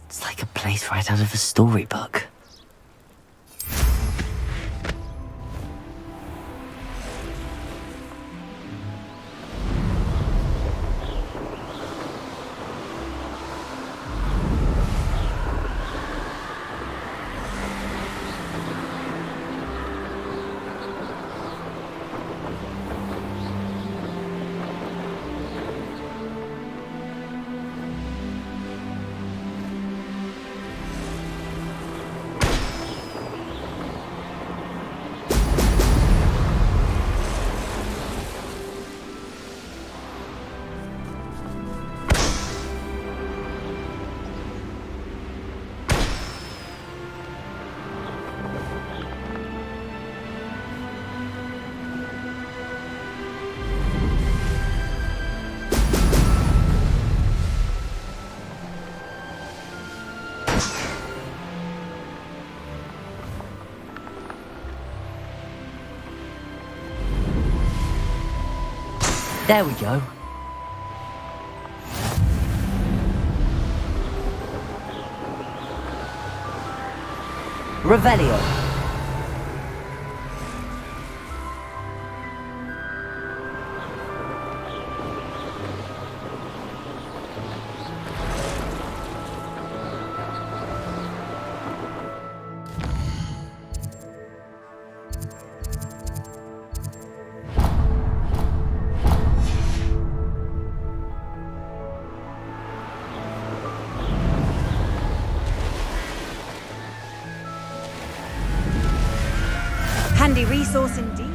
It's like a place right out of a storybook. There we go. Revelio. Handy resource indeed.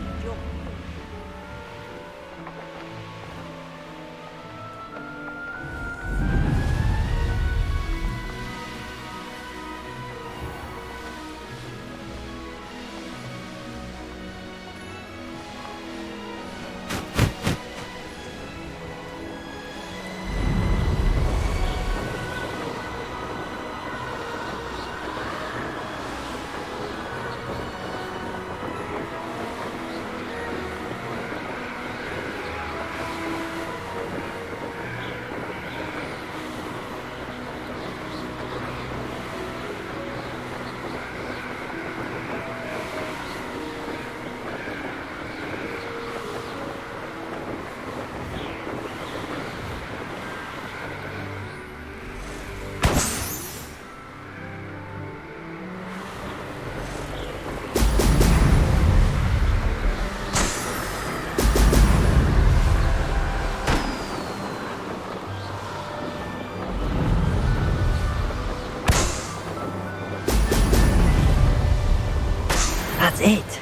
That's it.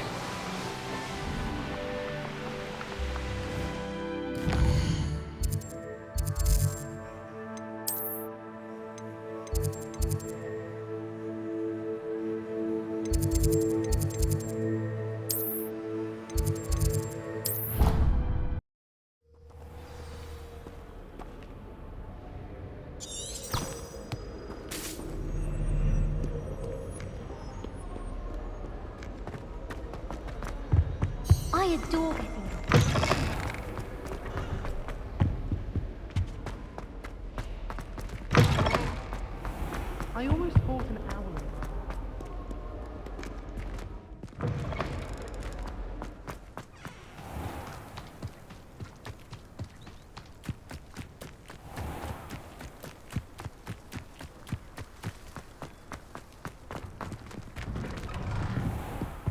I adore Gryffindor. I almost fought an owl.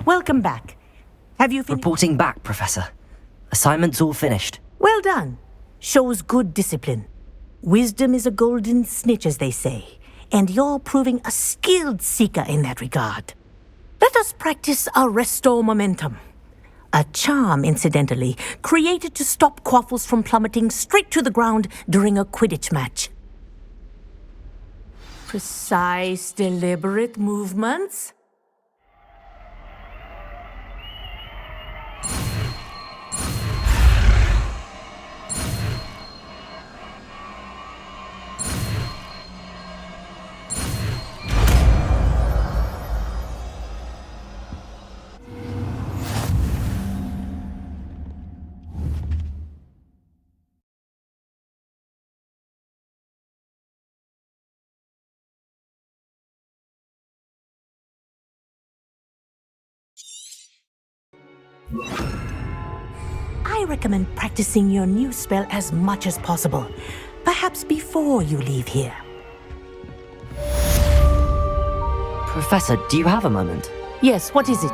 Welcome back. Have you finished? Reporting back, Professor. Assignment's all finished. Well done. Shows good discipline. Wisdom is a golden snitch, as they say, and you're proving a skilled seeker in that regard. Let us practice our restore momentum. A charm, incidentally, created to stop quaffles from plummeting straight to the ground during a Quidditch match. Precise, deliberate movements. I recommend practicing your new spell as much as possible, perhaps before you leave here. Professor, do you have a moment? Yes, what is it?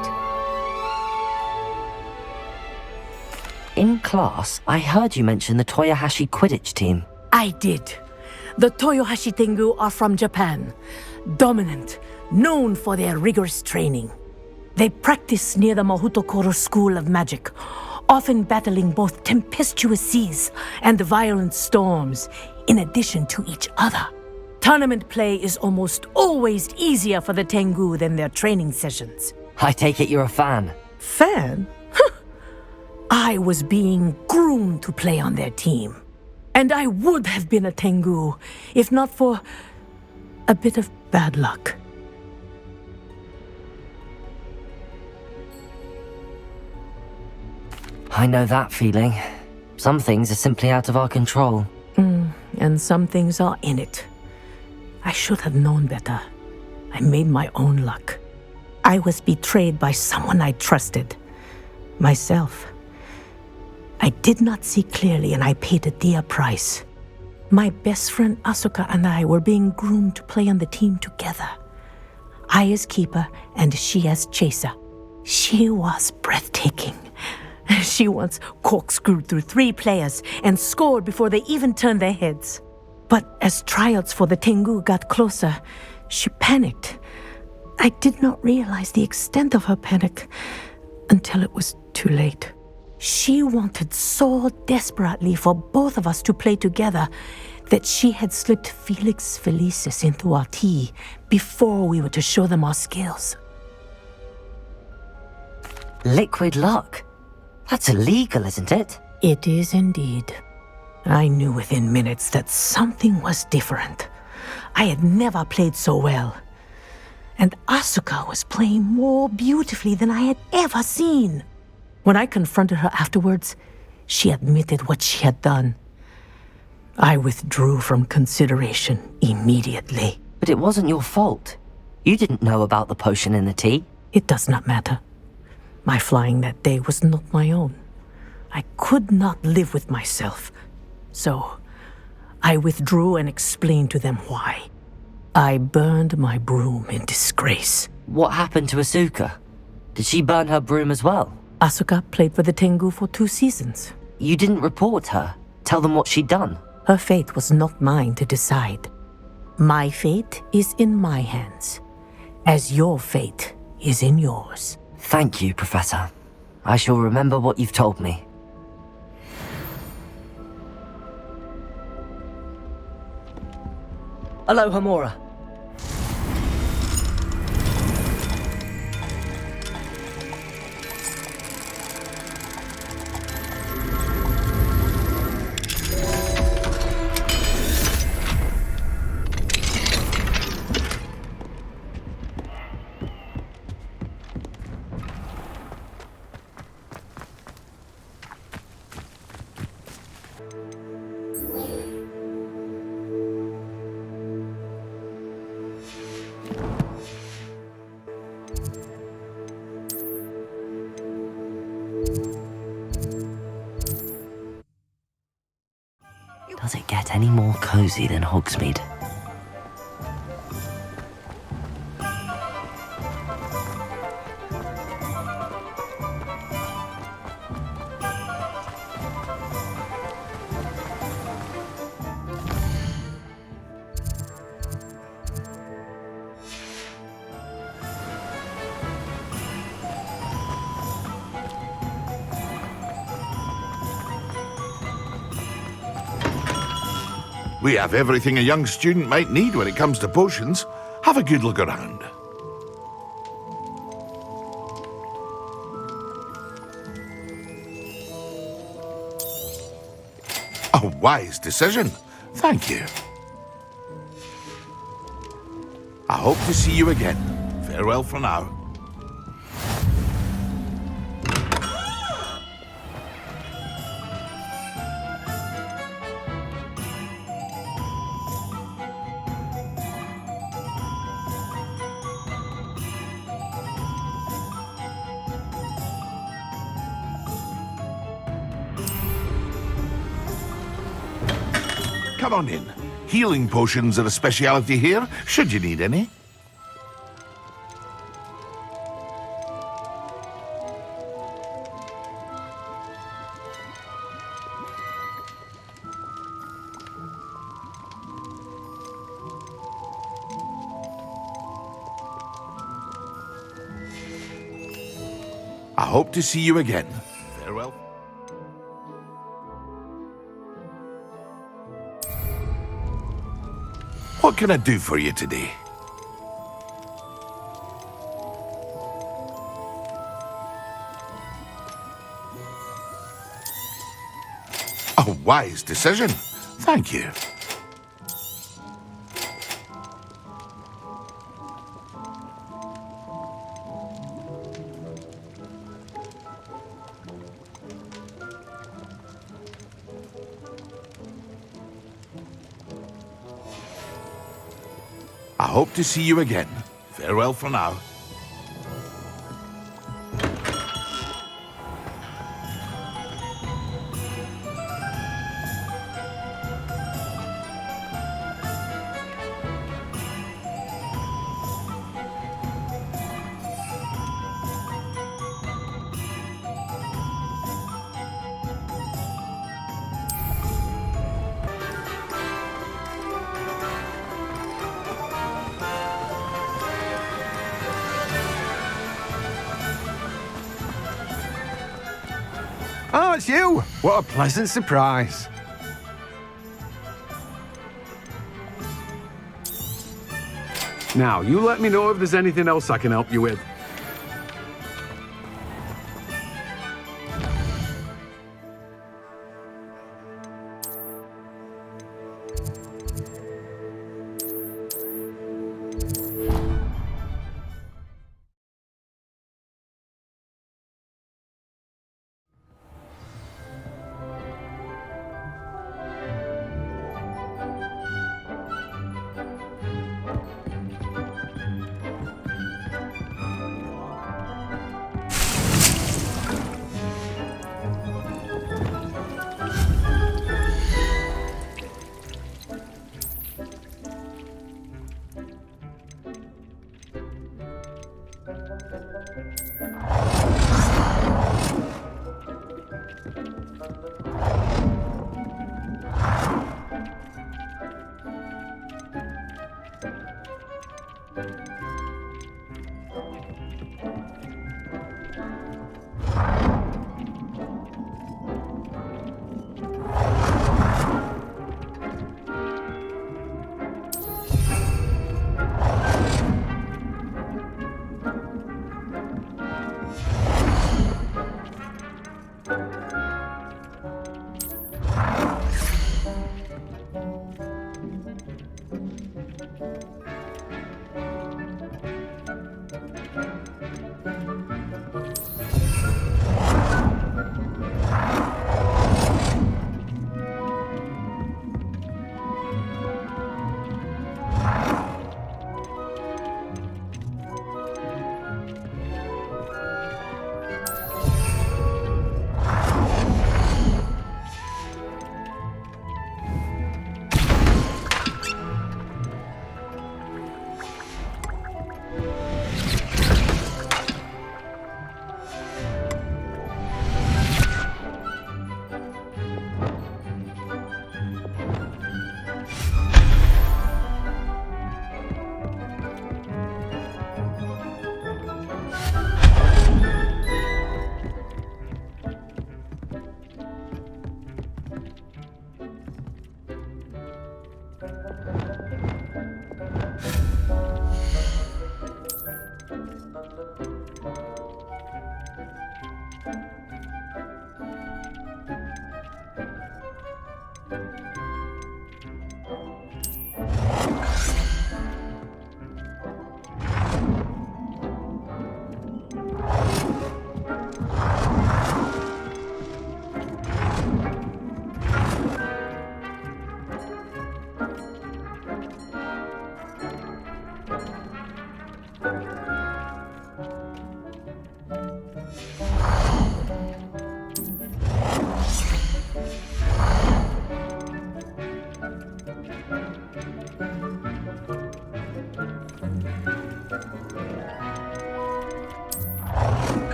In class, I heard you mention the Toyohashi Quidditch team. I did. The Toyohashi Tengu are from Japan. Dominant, known for their rigorous training. They practice near the Mahutokoro School of Magic, often battling both tempestuous seas and violent storms, in addition to each other. Tournament play is almost always easier for the Tengu than their training sessions. I take it you're a fan. Fan? I was being groomed to play on their team. And I would have been a Tengu, if not for a bit of bad luck. I know that feeling. Some things are simply out of our control. And some things are in it. I should have known better. I made my own luck. I was betrayed by someone I trusted. Myself. I did not see clearly and I paid a dear price. My best friend Asuka and I were being groomed to play on the team together. I as keeper and she as chaser. She was breathtaking. She once corkscrewed through 3 players and scored before they even turned their heads. But as tryouts for the Tengu got closer, she panicked. I did not realize the extent of her panic until it was too late. She wanted so desperately for both of us to play together that she had slipped Felix Felicis into our tea before we were to show them our skills. Liquid luck? That's illegal, isn't it? It is indeed. I knew within minutes that something was different. I had never played so well. And Asuka was playing more beautifully than I had ever seen. When I confronted her afterwards, she admitted what she had done. I withdrew from consideration immediately. But it wasn't your fault. You didn't know about the potion in the tea. It does not matter. My flying that day was not my own. I could not live with myself. So, I withdrew and explained to them why. I burned my broom in disgrace. What happened to Asuka? Did she burn her broom as well? Asuka played for the Tengu for 2 seasons. You didn't report her? Tell them what she'd done? Her fate was not mine to decide. My fate is in my hands, as your fate is in yours. Thank you, Professor. I shall remember what you've told me. Hello, Hamura. Does it get any more cozy than Hogsmeade? We have everything a young student might need when it comes to potions. Have a good look around. A wise decision. Thank you. I hope to see you again. Farewell for now. Come on in. Healing potions are a speciality here, should you need any. I hope to see you again. Farewell. What can I do for you today? A wise decision. Thank you. I hope to see you again. Farewell for now. Oh, it's you! What a pleasant surprise. Now, you let me know if there's anything else I can help you with.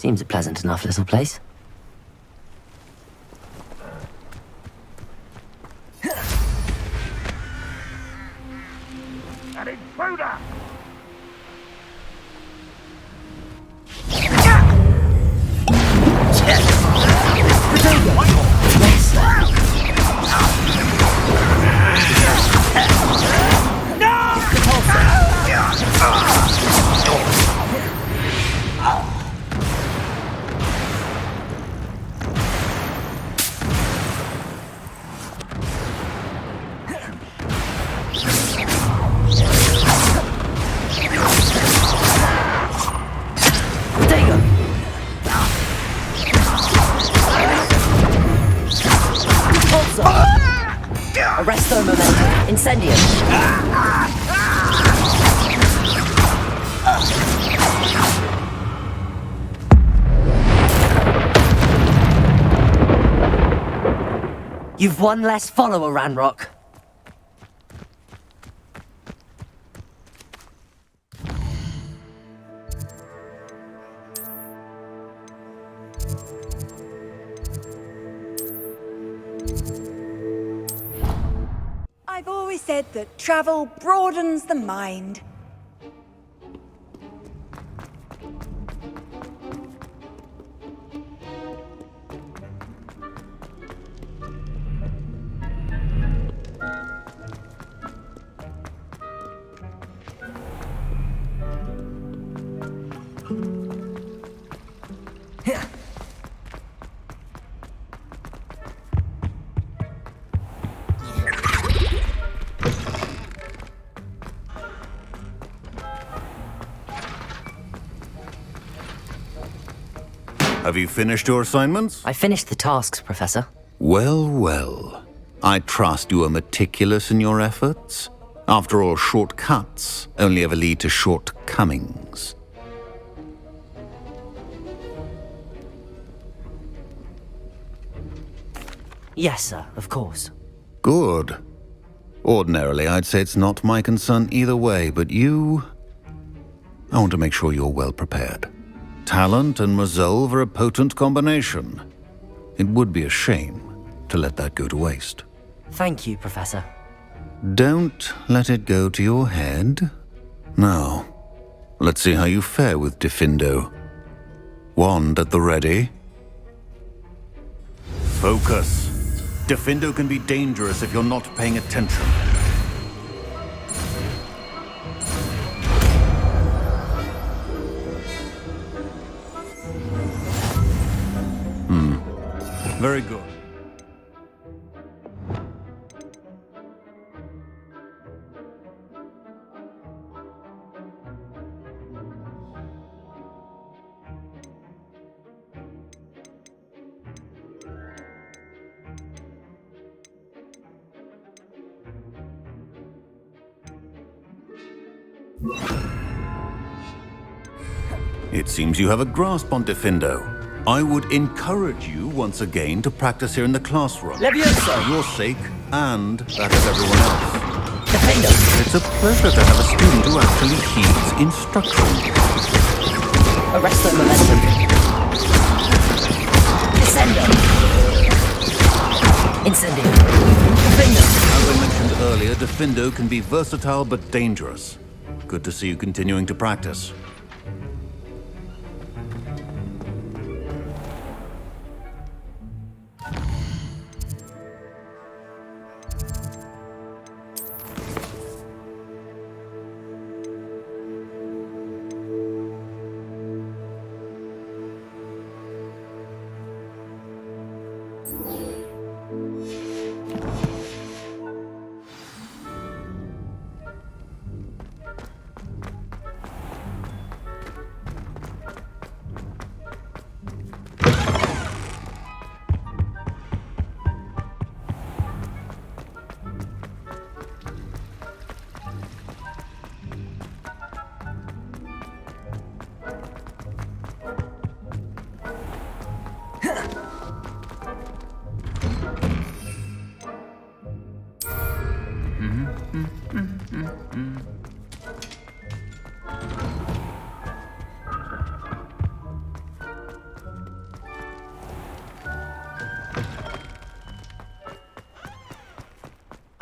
Seems a pleasant enough little place. An intruder! Repulsor! Arresto momentum. Incendium. You've one less follower, Ranrock. I've always said that travel broadens the mind. Have you finished your assignments? I finished the tasks, Professor. Well, well. I trust you are meticulous in your efforts. After all, shortcuts only ever lead to shortcomings. Yes, sir, of course. Good. Ordinarily, I'd say it's not my concern either way, but you... I want to make sure you're well prepared. Talent and resolve are a potent combination. It would be a shame to let that go to waste. Thank you, Professor. Don't let it go to your head. Now, let's see how you fare with Diffindo. Wand at the ready. Focus. Diffindo can be dangerous if you're not paying attention. Very good. It seems you have a grasp on Diffindo. I would encourage you once again to practice here in the classroom. Levioso! For your sake and that of everyone else. Defendo! It's a pleasure to have a student who actually heeds instruction. Arresto momentum. Descendo! Incendio! Defendo! As I mentioned earlier, Diffindo can be versatile but dangerous. Good to see you continuing to practice.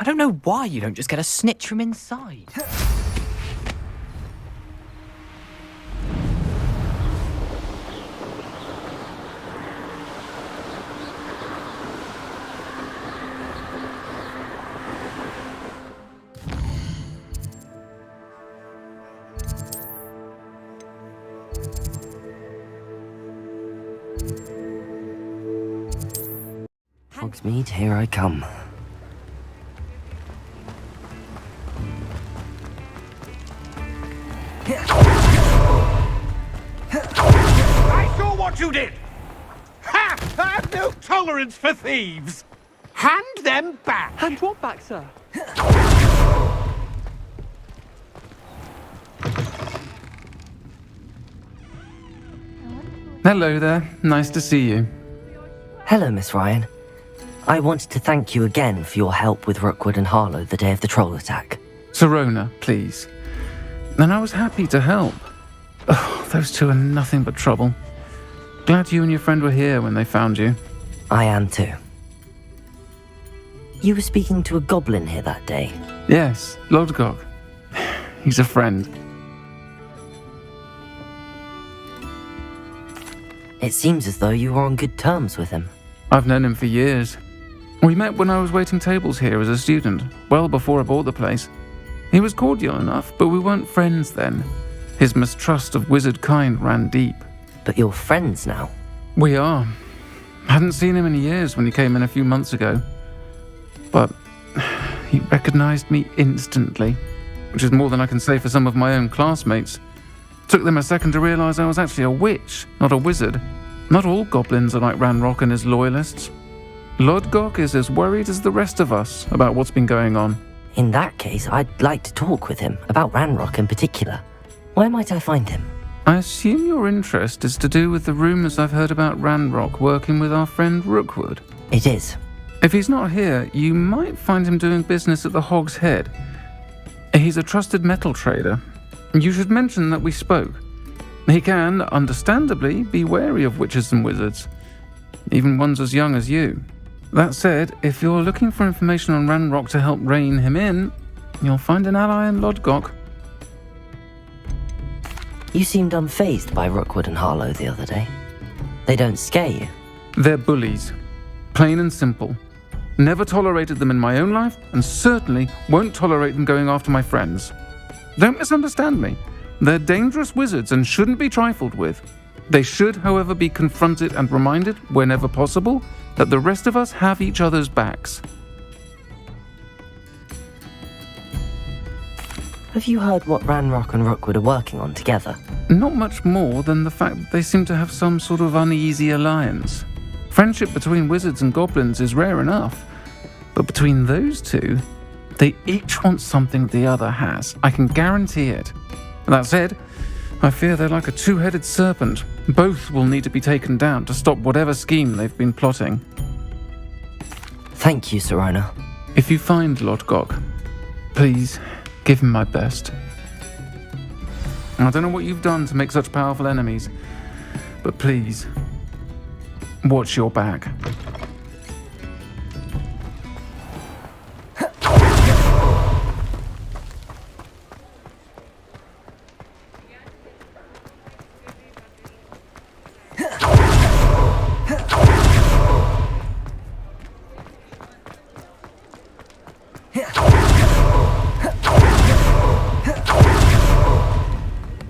I don't know why you don't just get a snitch from inside. Hogsmeade, here I come. I saw what you did! Ha! I have no tolerance for thieves! Hand them back! Hand what back, sir? Hello there. Nice to see you. Hello, Miss Ryan. I wanted to thank you again for your help with Rookwood and Harlow the day of the troll attack. Sirona, please. And I was happy to help. Oh, those two are nothing but trouble. Glad you and your friend were here when they found you. I am too. You were speaking to a goblin here that day. Yes, Lodgok. He's a friend. It seems as though you were on good terms with him. I've known him for years. We met when I was waiting tables here as a student, well before I bought the place. He was cordial enough, but we weren't friends then. His mistrust of wizard kind ran deep. But you're friends now? We are. Hadn't seen him in years when he came in a few months ago. But he recognized me instantly, which is more than I can say for some of my own classmates. Took them a second to realize I was actually a witch, not a wizard. Not all goblins are like Ranrock and his loyalists. Lodgok is as worried as the rest of us about what's been going on. In that case, I'd like to talk with him, about Ranrock in particular. Where might I find him? I assume your interest is to do with the rumors I've heard about Ranrock working with our friend Rookwood. It is. If he's not here, you might find him doing business at the Hog's Head. He's a trusted metal trader. You should mention that we spoke. He can, understandably, be wary of witches and wizards, even ones as young as you. That said, if you're looking for information on Ranrock to help rein him in, you'll find an ally in Lodgok. You seemed unfazed by Rookwood and Harlow the other day. They don't scare you. They're bullies. Plain and simple. Never tolerated them in my own life, and certainly won't tolerate them going after my friends. Don't misunderstand me. They're dangerous wizards and shouldn't be trifled with. They should, however, be confronted and reminded, whenever possible, that the rest of us have each other's backs. Have you heard what Ranrock and Rookwood are working on together? Not much more than the fact that they seem to have some sort of uneasy alliance. Friendship between wizards and goblins is rare enough, but between those two, they each want something the other has. I can guarantee it. That said, I fear they're like a two-headed serpent. Both will need to be taken down to stop whatever scheme they've been plotting. Thank you, Sirona. If you find Lodgok, please give him my best. I don't know what you've done to make such powerful enemies, but please, watch your back.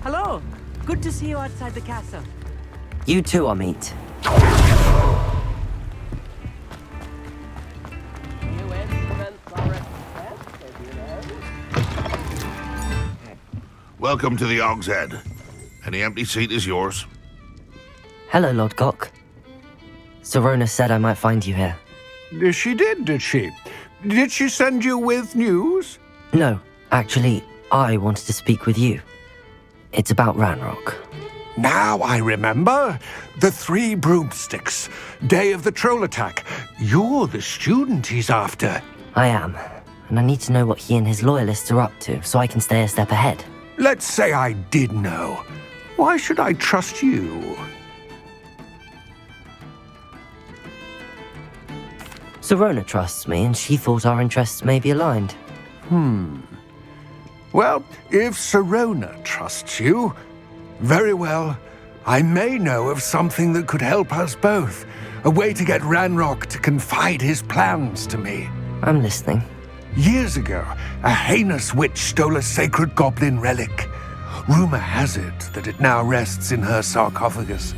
Hello. Good to see you outside the castle. You too, Amit. Welcome to the Hog's Head. Any empty seat is yours. Hello, Lodgok. Sirona said I might find you here. She did she? Did she send you with news? No, actually, I wanted to speak with you. It's about Ranrock. Now I remember. The 3 broomsticks. Day of the troll attack. You're the student he's after. I am, and I need to know what he and his loyalists are up to so I can stay a step ahead. Let's say I did know. Why should I trust you? Sirona trusts me, and she thought our interests may be aligned. Well, if Sirona trusts you, very well. I may know of something that could help us both. A way to get Ranrock to confide his plans to me. I'm listening. Years ago, a heinous witch stole a sacred goblin relic. Rumor has it that it now rests in her sarcophagus,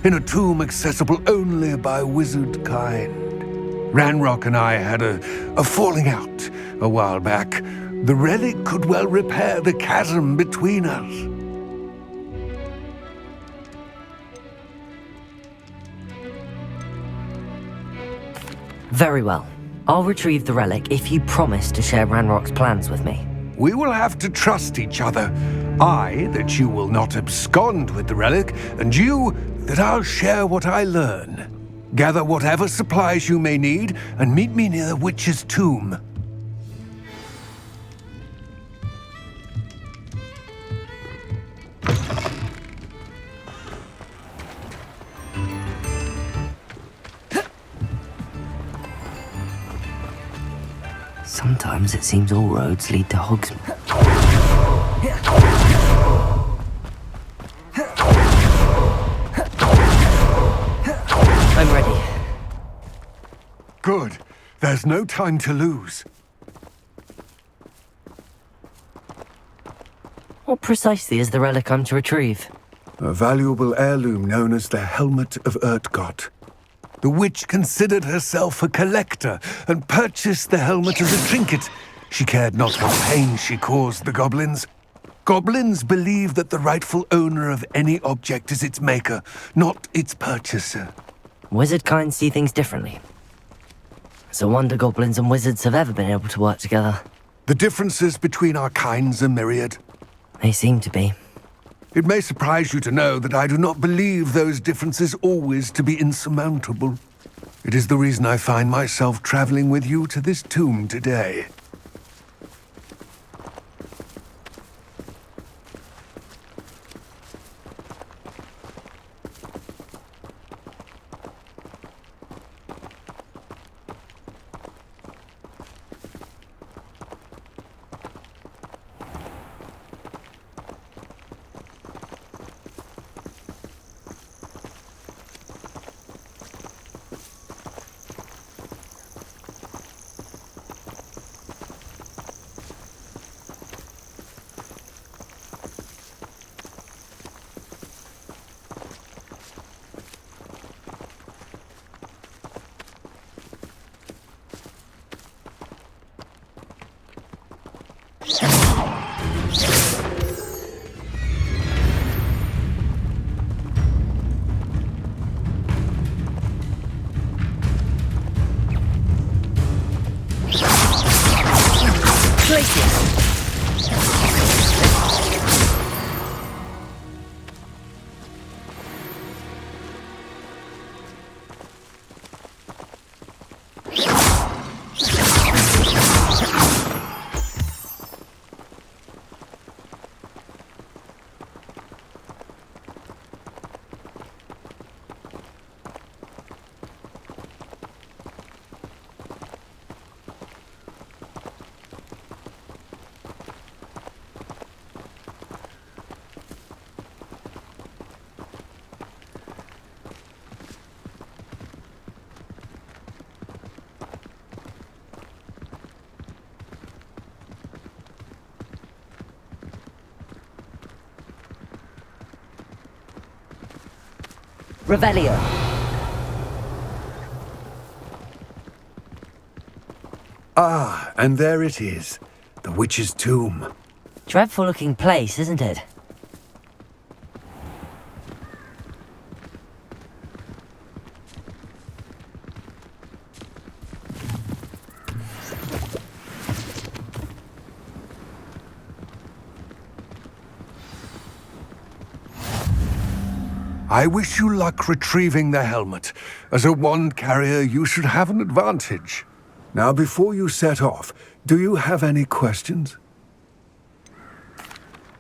in a tomb accessible only by wizard kind. Ranrock and I had a falling out a while back. The relic could well repair the chasm between us. Very well. I'll retrieve the relic if you promise to share Ranrock's plans with me. We will have to trust each other. I, that you will not abscond with the relic, and you, that I'll share what I learn. Gather whatever supplies you may need, and meet me near the witch's tomb. Sometimes it seems all roads lead to Hogsmeade. I'm ready. Good. There's no time to lose. What precisely is the relic I'm to retrieve? A valuable heirloom known as the Helmet of Urtkot. The witch considered herself a collector and purchased the helmet as a trinket. She cared not what pain she caused the goblins. Goblins believe that the rightful owner of any object is its maker, not its purchaser. Wizard kind see things differently. It's a wonder goblins and wizards have ever been able to work together. The differences between our kinds are myriad. They seem to be. It may surprise you to know that I do not believe those differences always to be insurmountable. It is the reason I find myself traveling with you to this tomb today. Revelio. Ah, and there it is. The witch's tomb. Dreadful looking place, isn't it? I wish you luck retrieving the helmet. As a wand carrier, you should have an advantage. Now, before you set off, do you have any questions?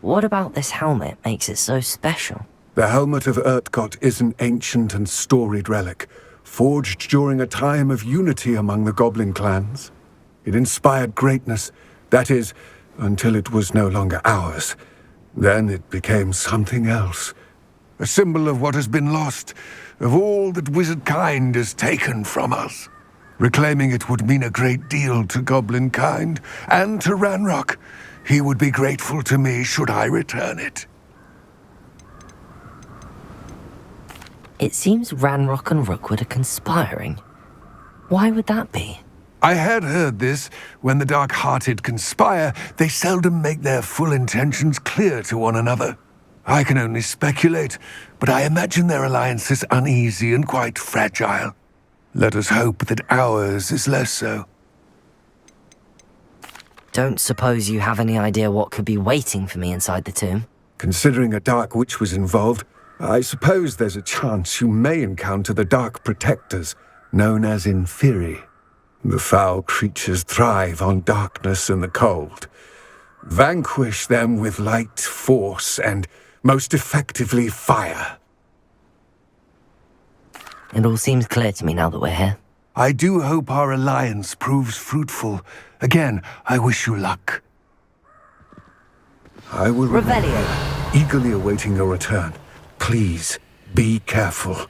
What about this helmet makes it so special? The Helmet of Urtkot is an ancient and storied relic, forged during a time of unity among the goblin clans. It inspired greatness, that is, until it was no longer ours. Then it became something else. A symbol of what has been lost, of all that wizard kind has taken from us. Reclaiming it would mean a great deal to goblin kind, and to Ranrock. He would be grateful to me should I return it. It seems Ranrock and Rookwood are conspiring. Why would that be? I had heard this. When the dark-hearted conspire, they seldom make their full intentions clear to one another. I can only speculate, but I imagine their alliance is uneasy and quite fragile. Let us hope that ours is less so. don't suppose you have any idea what could be waiting for me inside the tomb? Considering a Dark Witch was involved, I suppose there's a chance you may encounter the Dark Protectors, known as Inferi. The foul creatures thrive on darkness and the cold. Vanquish them with light, force, and, most effectively, fire. It all seems clear to me now that we're here. I do hope our alliance proves fruitful. Again, I wish you luck. I will Revelio. Eagerly awaiting your return. Please, be careful.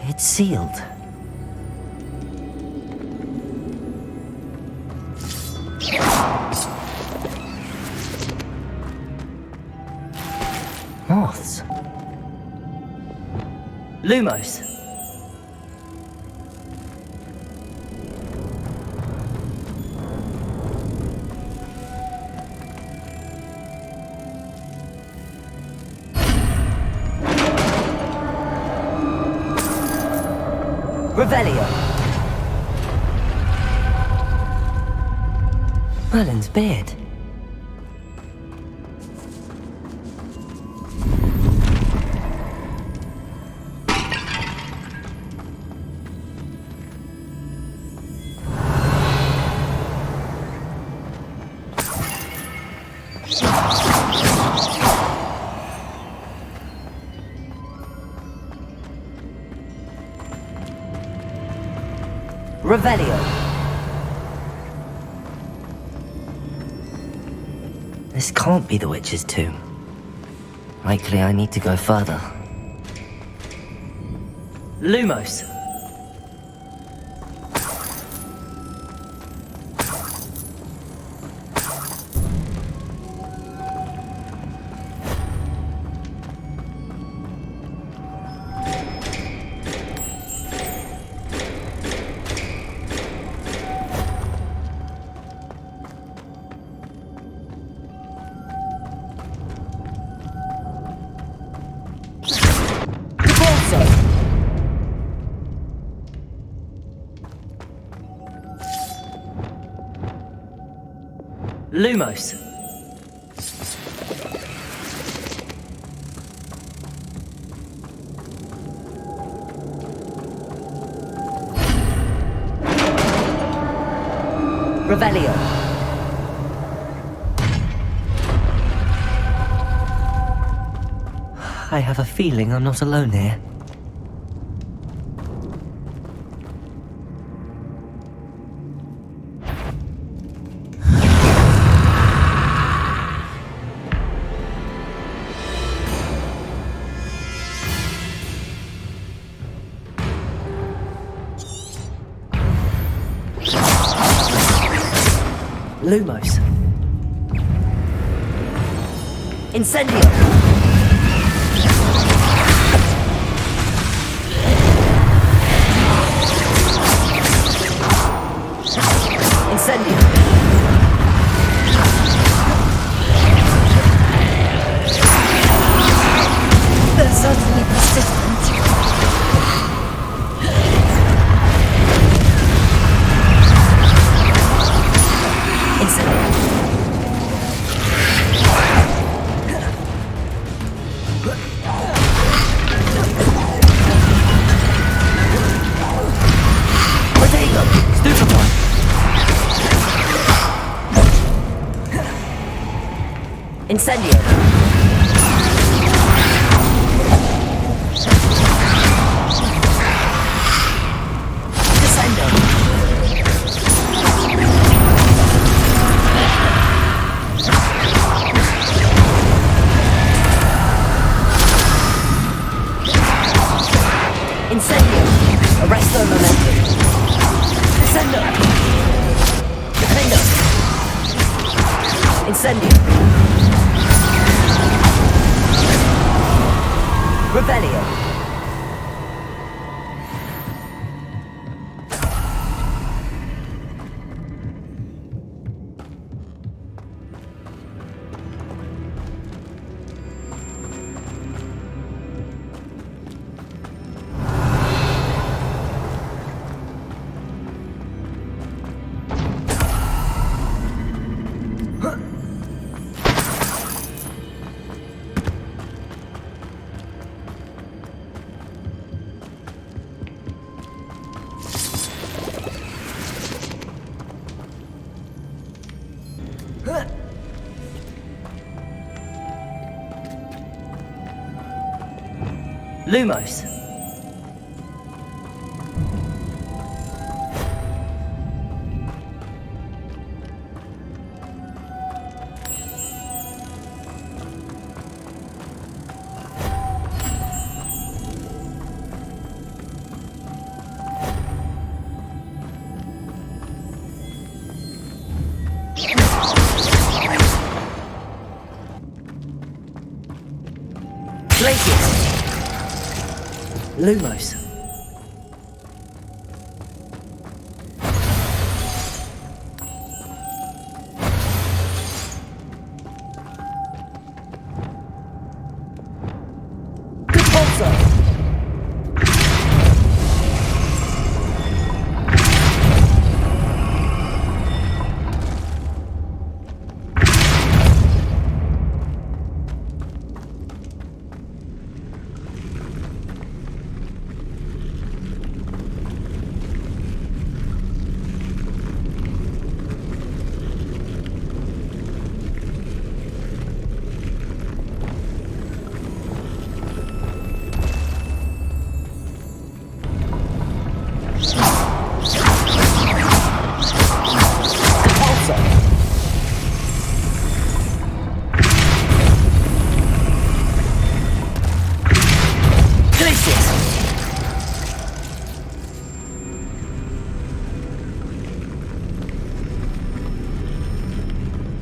It's sealed. Moths. Lumos. Revelio. Merlin's beard. Revelio. This can't be the witch's tomb. Likely I need to go further. Lumos. Lumos. Revelio. I have a feeling I'm not alone here. Lumos. Incendio. Incendio. They're certainly persistent. Incendio. Descendo. Incendio. Arresto momentum. Descendo. Defendo. Incendio. Revelio. Lumos. Lumos. Good also.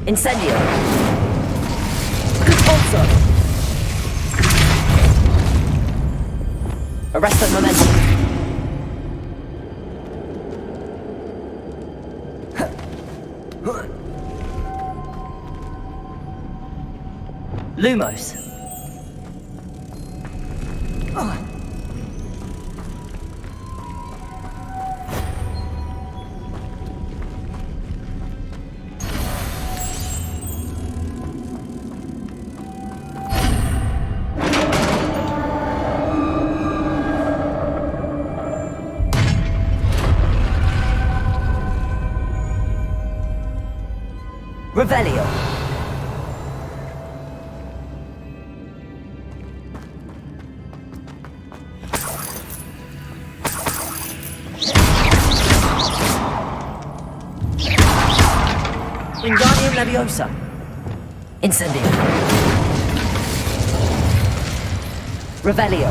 Incendio. Good also. Arresto momentum. Lumos. Revelio. Wingardium Leviosa. Incendio. Revelio.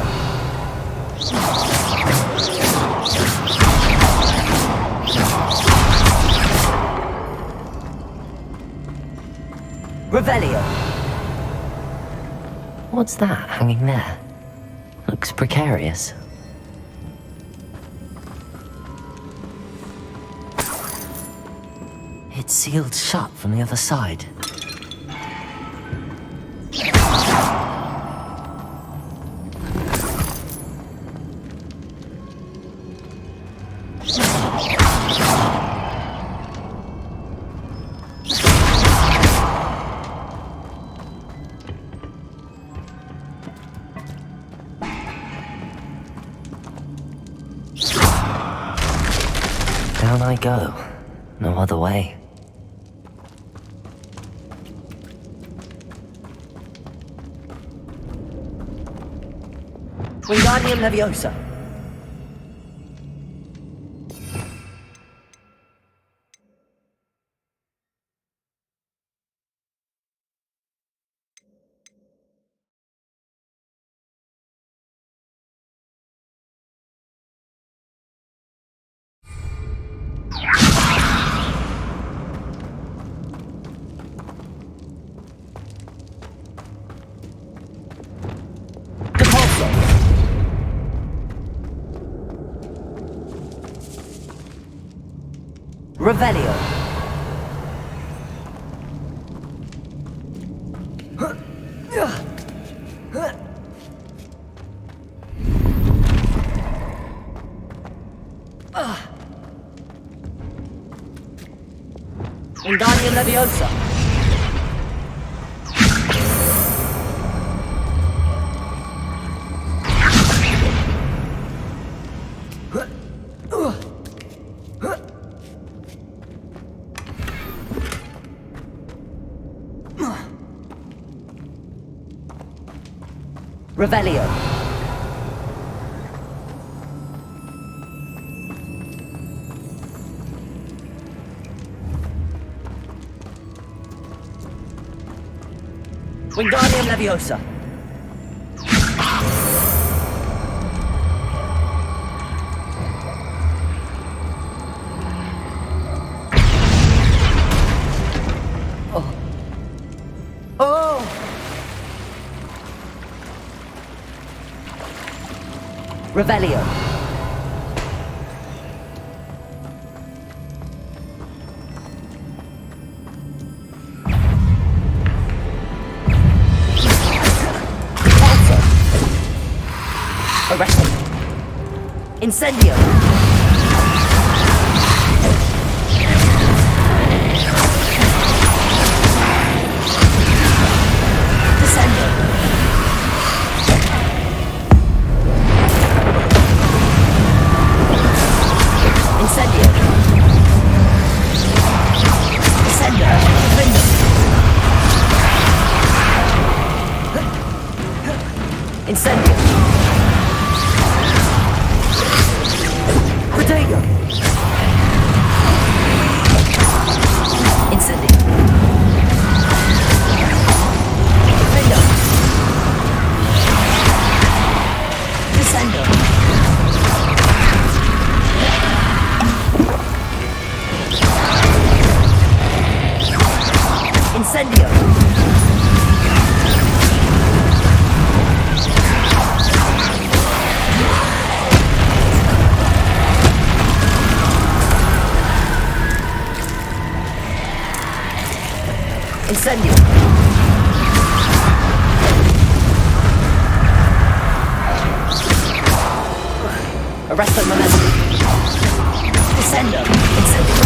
Revelio. What's that hanging there? Looks precarious. It's sealed shut from the other side. Down I go. No other way. Wingardium Leviosa. Revelio. Wingardium Leviosa. Revelio. Wingardium Leviosa. Revelio. Arresto. Incendio. Descendo. Incendio. Descendo. Defendo. Incendio. Protego. Incendio. Defendo. Descendo. Incendio. Incendio. Arresto momentum. Descendo. Incendio.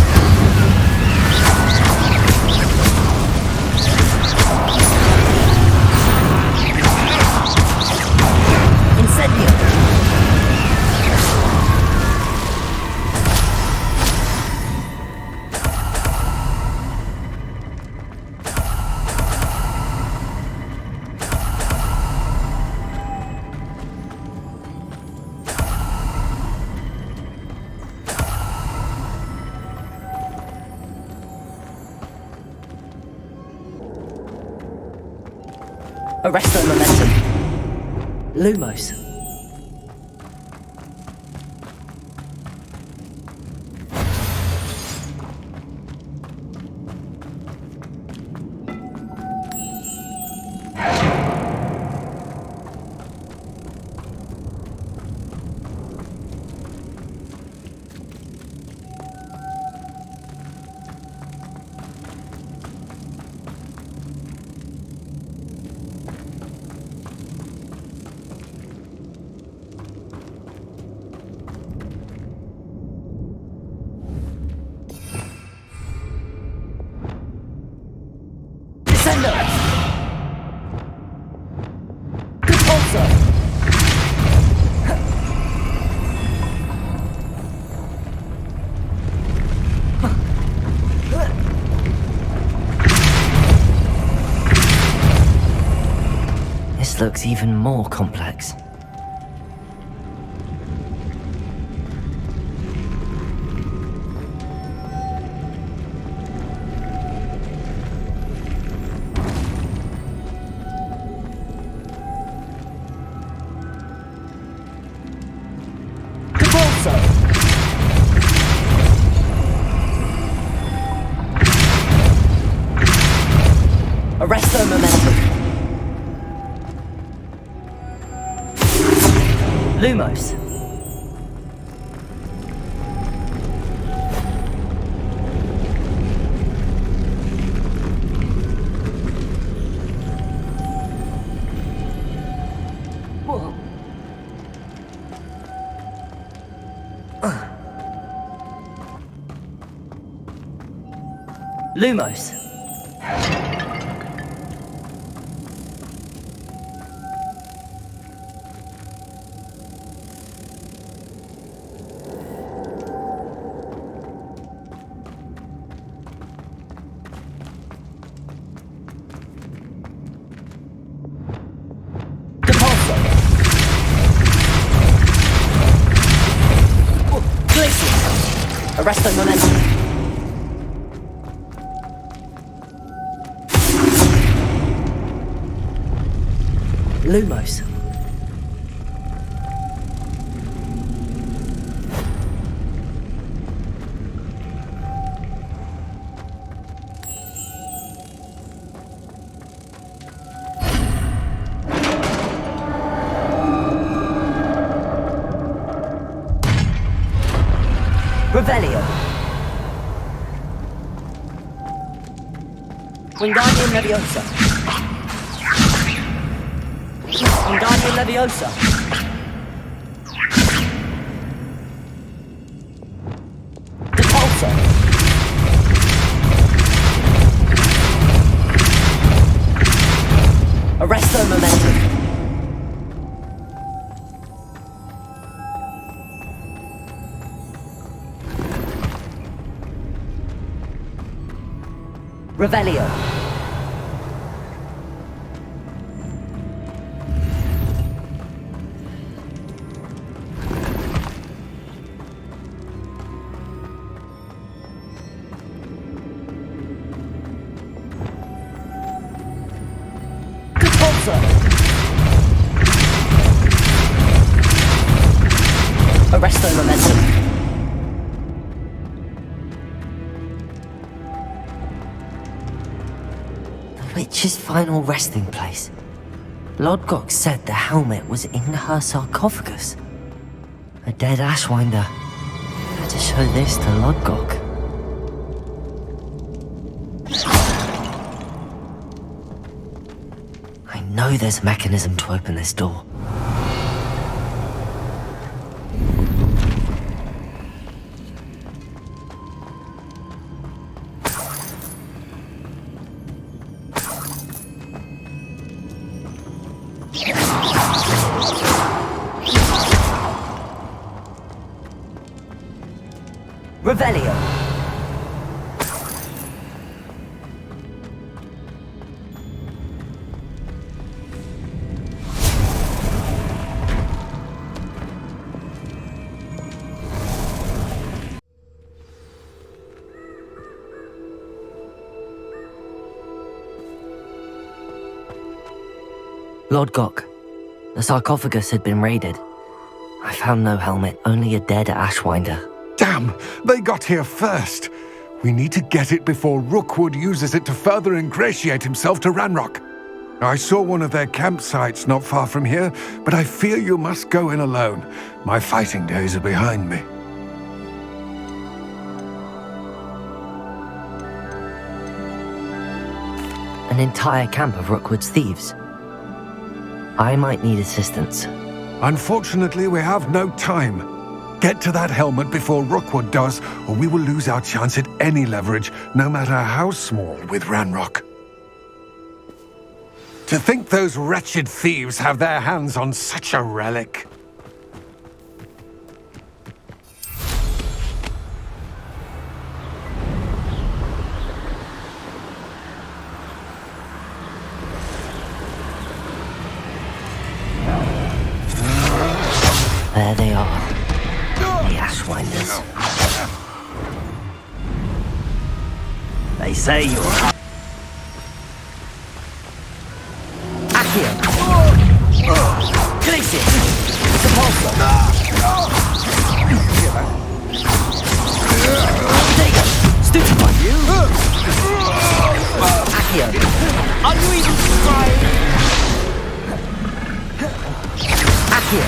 Incendio. Arresto momentum. Lumos. Descendo. Repulso. This looks even more complex. Arresto momentum. Lumos. Whoa. Lumos. Arresto momentum. Lumos. Revelio. Wingardium Leviosa. Wingardium Leviosa. Repulsor. Arresto Momentum. Revelio. Repulsor. Arresto Momentum. Witch's final resting place. Lodgok said the helmet was in her sarcophagus. A dead Ashwinder. Had to show this to Lodgok. I know there's a mechanism to open this door. Revelio. Lodgok, the sarcophagus had been raided. I found no helmet, only a dead Ashwinder. Damn! They got here first! We need to get it before Rookwood uses it to further ingratiate himself to Ranrock. I saw one of their campsites not far from here, but I fear you must go in alone. My fighting days are behind me. An entire camp of Rookwood's thieves. I might need assistance. Unfortunately, we have no time. Get to that helmet before Rookwood does, or we will lose our chance at any leverage, no matter how small, with Ranrock. To think those wretched thieves have their hands on such a relic. There they are. The Ashwinders. They say you're... Accio! Glacier! Repulsor! There you go! Stupefy you! Accio! Are you even trying? Accio!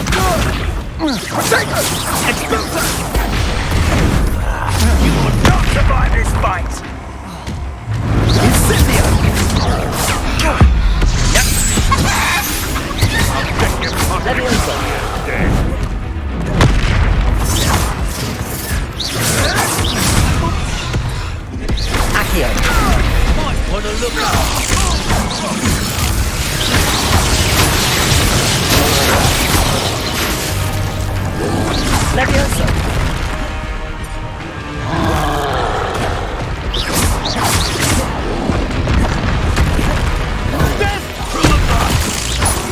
You will not survive this fight! Incendio! Leviosa! Accio! Might wanna look up! Leviosa!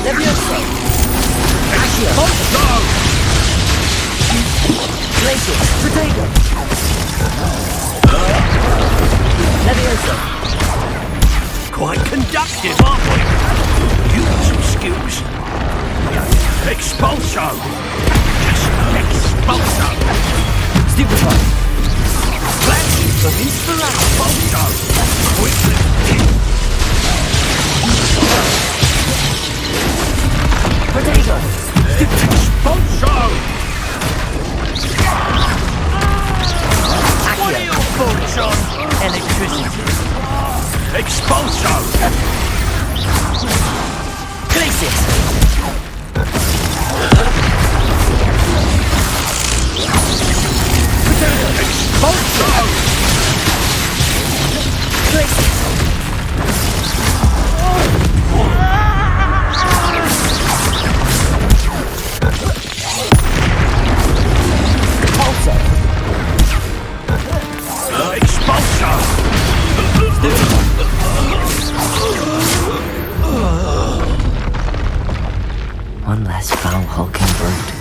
Leviosa! Accio! Glacier! Protego! quite conductive, aren't we? Use some skills. Expulso! Just expulso! Stupefy. Flash of inspiration! Expulso! Quickly! Potato. Expulso! What are your thoughts on Electricity. expulso? Glacius. Expulso! Glacius. One less foul hulking brute.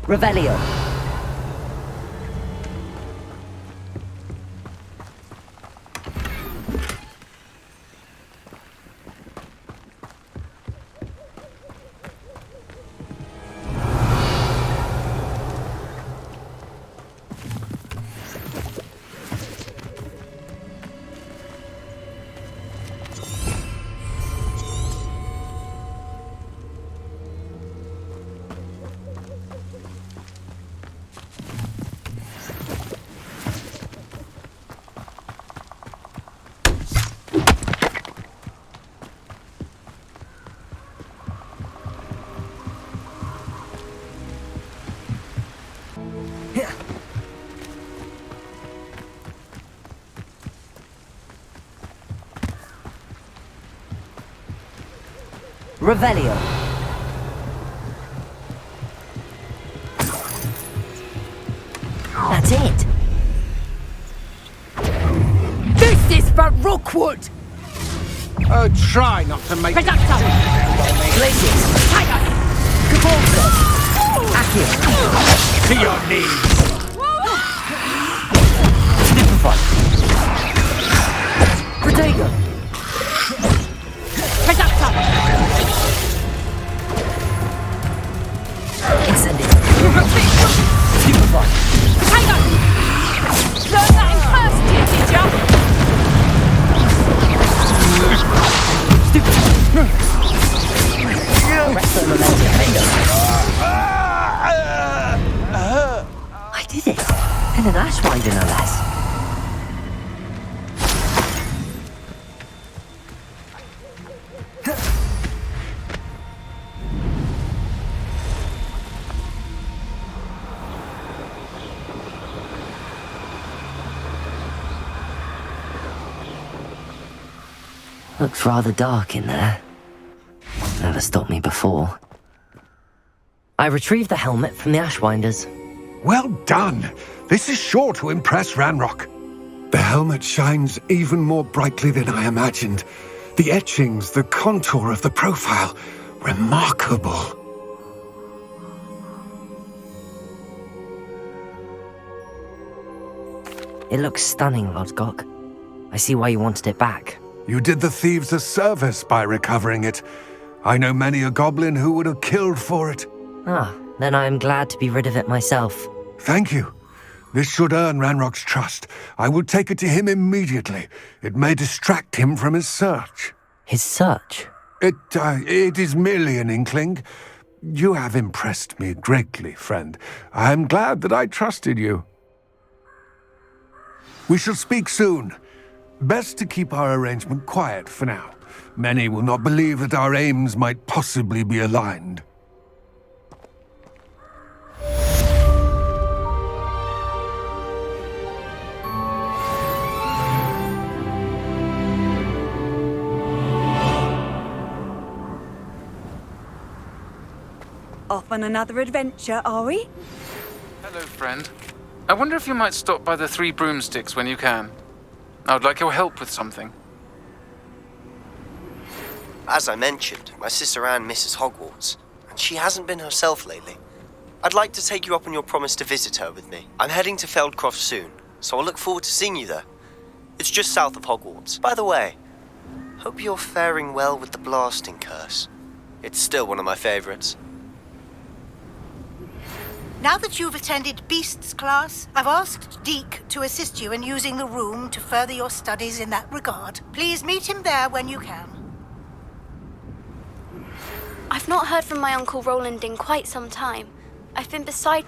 Revelio. Revelio. That's it. This is for Rookwood! Oh, try not to make Reducto! Glacius. Tiger! Cabalso. Accio. to your knees. Stupefy. Protego. Reducto! Incendio. Stupefy. Tiger! Learn that in first year, did ya? Resto momentum. I did it. And an ashwinder, no less. Looks rather dark in there. Never stopped me before. I retrieved the helmet from the Ashwinders. Well done. This is sure to impress Ranrock. The helmet shines even more brightly than I imagined. The etchings, the contour of the profile, remarkable. It looks stunning, Lodgok. I see why you wanted it back. You did the thieves a service by recovering it. I know many a goblin who would have killed for it. Ah, then I am glad to be rid of it myself. Thank you. This should earn Ranrock's trust. I will take it to him immediately. It may distract him from his search. His search? It is merely an inkling. You have impressed me greatly, friend. I am glad that I trusted you. We shall speak soon. Best to keep our arrangement quiet for now. Many will not believe that our aims might possibly be aligned. Off on another adventure, are we? Hello, friend. I wonder if you might stop by the Three Broomsticks when you can. I would like your help with something. As I mentioned, my sister Anne misses Hogwarts, and she hasn't been herself lately. I'd like to take you up on your promise to visit her with me. I'm heading to Feldcroft soon, so I'll look forward to seeing you there. It's just south of Hogwarts. By the way, hope you're faring well with the blasting curse. It's still one of my favorites. Now that you've attended Beasts class, I've asked Deke to assist you in using the room to further your studies in that regard. Please meet him there when you can. I've not heard from my Uncle Roland in quite some time. I've been beside my